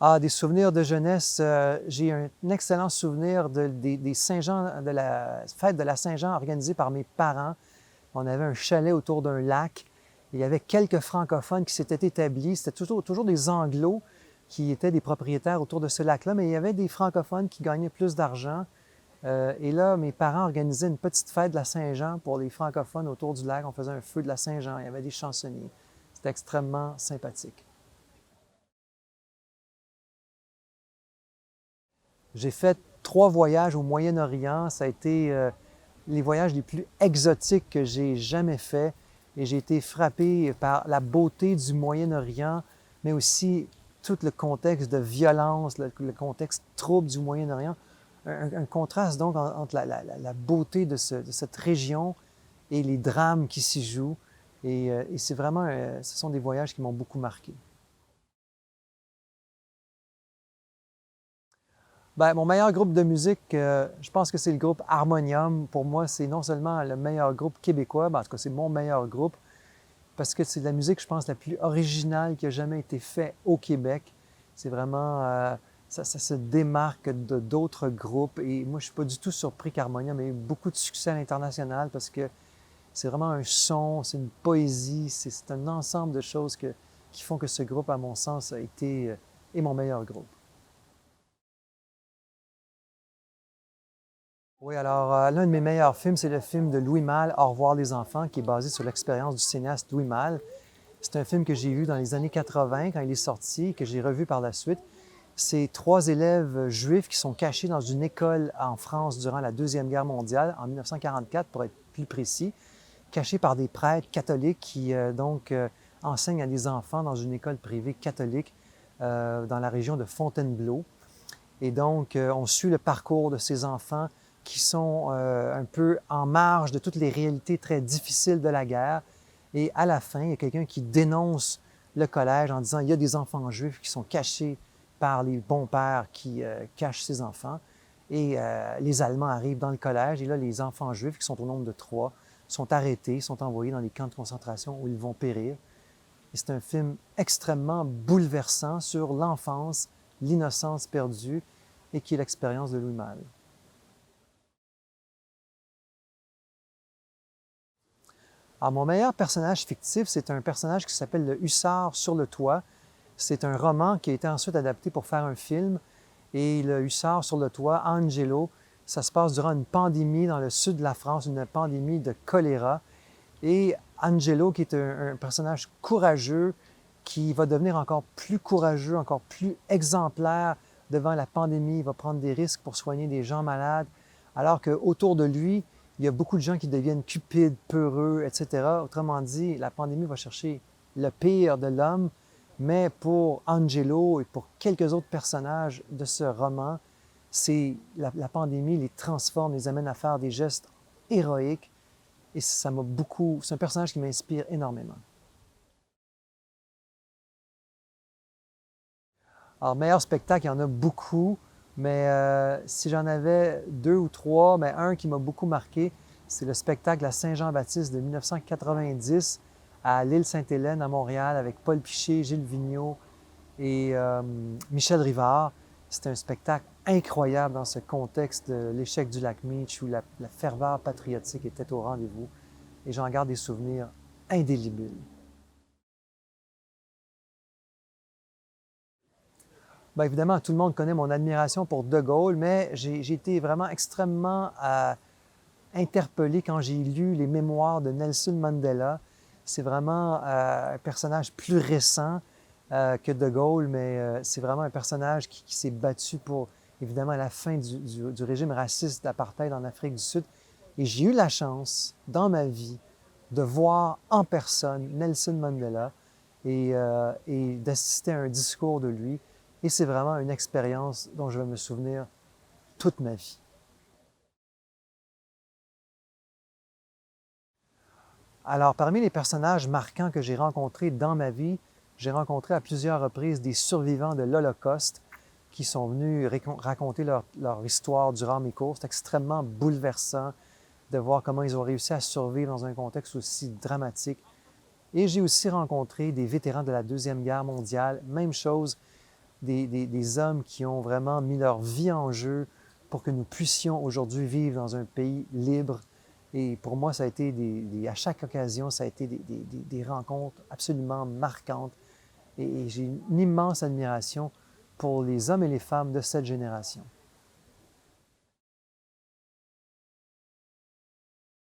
Ah, des souvenirs de jeunesse. J'ai un excellent souvenir des Saint-Jean, de la fête de la Saint-Jean organisée par mes parents. On avait un chalet autour d'un lac. Il y avait quelques francophones qui s'étaient établis. C'était toujours des Anglos qui étaient des propriétaires autour de ce lac-là, mais il y avait des francophones qui gagnaient plus d'argent. Et là, mes parents organisaient une petite fête de la Saint-Jean pour les francophones autour du lac. On faisait un feu de la Saint-Jean. Il y avait des chansonniers. C'était extrêmement sympathique. J'ai fait 3 voyages au Moyen-Orient. Ça a été les voyages les plus exotiques que j'ai jamais faits. Et j'ai été frappé par la beauté du Moyen-Orient, mais aussi tout le contexte de violence, le contexte trouble du Moyen-Orient. Un contraste donc entre la beauté de cette région et les drames qui s'y jouent. Et c'est vraiment, ce sont des voyages qui m'ont beaucoup marqué. Ben, mon meilleur groupe de musique, je pense que c'est le groupe Harmonium. Pour moi, c'est non seulement le meilleur groupe québécois, ben, en tout cas, c'est mon meilleur groupe, parce que c'est de la musique, je pense, la plus originale qui a jamais été faite au Québec. C'est vraiment, ça se démarque de d'autres groupes. Et moi, je suis pas du tout surpris qu'Harmonium ait eu beaucoup de succès à l'international, parce que c'est vraiment un son, c'est une poésie, c'est un ensemble de choses qui font que ce groupe, à mon sens, a été, est mon meilleur groupe. Oui, alors l'un de mes meilleurs films, c'est le film de Louis Malle, Au revoir les enfants, qui est basé sur l'expérience du cinéaste Louis Malle. C'est un film que j'ai vu dans les années 80 quand il est sorti, que j'ai revu par la suite. C'est 3 élèves juifs qui sont cachés dans une école en France durant la Deuxième Guerre mondiale, en 1944 pour être plus précis, cachés par des prêtres catholiques qui enseignent à des enfants dans une école privée catholique dans la région de Fontainebleau. Et donc, on suit le parcours de ces enfants qui sont un peu en marge de toutes les réalités très difficiles de la guerre. Et à la fin, il y a quelqu'un qui dénonce le collège en disant il y a des enfants juifs qui sont cachés par les bons pères qui cachent ces enfants. Et les Allemands arrivent dans le collège et là, les enfants juifs, qui sont au nombre de 3, sont arrêtés, sont envoyés dans les camps de concentration où ils vont périr. Et c'est un film extrêmement bouleversant sur l'enfance, l'innocence perdue et qui est l'expérience de Louis Malle. Alors, mon meilleur personnage fictif, c'est un personnage qui s'appelle le Hussard sur le toit. C'est un roman qui a été ensuite adapté pour faire un film. Et le Hussard sur le toit, Angelo, ça se passe durant une pandémie dans le sud de la France, une pandémie de choléra. Et Angelo, qui est un personnage courageux, qui va devenir encore plus courageux, encore plus exemplaire devant la pandémie. Il va prendre des risques pour soigner des gens malades, alors qu'autour de lui, il y a beaucoup de gens qui deviennent cupides, peureux, etc. Autrement dit, la pandémie va chercher le pire de l'homme, mais pour Angelo et pour quelques autres personnages de ce roman, c'est la pandémie les transforme, les amène à faire des gestes héroïques. Et ça m'a beaucoup. C'est un personnage qui m'inspire énormément. Alors, meilleur spectacle, il y en a beaucoup, mais si j'en avais 2 ou 3, mais un qui m'a beaucoup marqué, c'est le spectacle à Saint-Jean-Baptiste de 1990 à l'île Sainte-Hélène à Montréal avec Paul Piché, Gilles Vigneault et Michel Rivard. C'était un spectacle incroyable dans ce contexte de l'échec du lac Meech où la ferveur patriotique était au rendez-vous. Et j'en garde des souvenirs indélébiles. Bien évidemment, tout le monde connaît mon admiration pour De Gaulle, mais j'ai été vraiment extrêmement interpellé quand j'ai lu les mémoires de Nelson Mandela. C'est vraiment un personnage plus récent que De Gaulle, mais c'est vraiment un personnage qui s'est battu pour, évidemment, la fin du régime raciste d'apartheid en Afrique du Sud. Et j'ai eu la chance, dans ma vie, de voir en personne Nelson Mandela et d'assister à un discours de lui. Et c'est vraiment une expérience dont je vais me souvenir toute ma vie. Alors, parmi les personnages marquants que j'ai rencontrés dans ma vie, j'ai rencontré à plusieurs reprises des survivants de l'Holocauste qui sont venus raconter leur histoire durant mes cours. C'est extrêmement bouleversant de voir comment ils ont réussi à survivre dans un contexte aussi dramatique. Et j'ai aussi rencontré des vétérans de la Deuxième Guerre mondiale. Même chose, des hommes qui ont vraiment mis leur vie en jeu pour que nous puissions aujourd'hui vivre dans un pays libre. Et pour moi, ça a été à chaque occasion, ça a été des rencontres absolument marquantes. Et j'ai une immense admiration pour les hommes et les femmes de cette génération.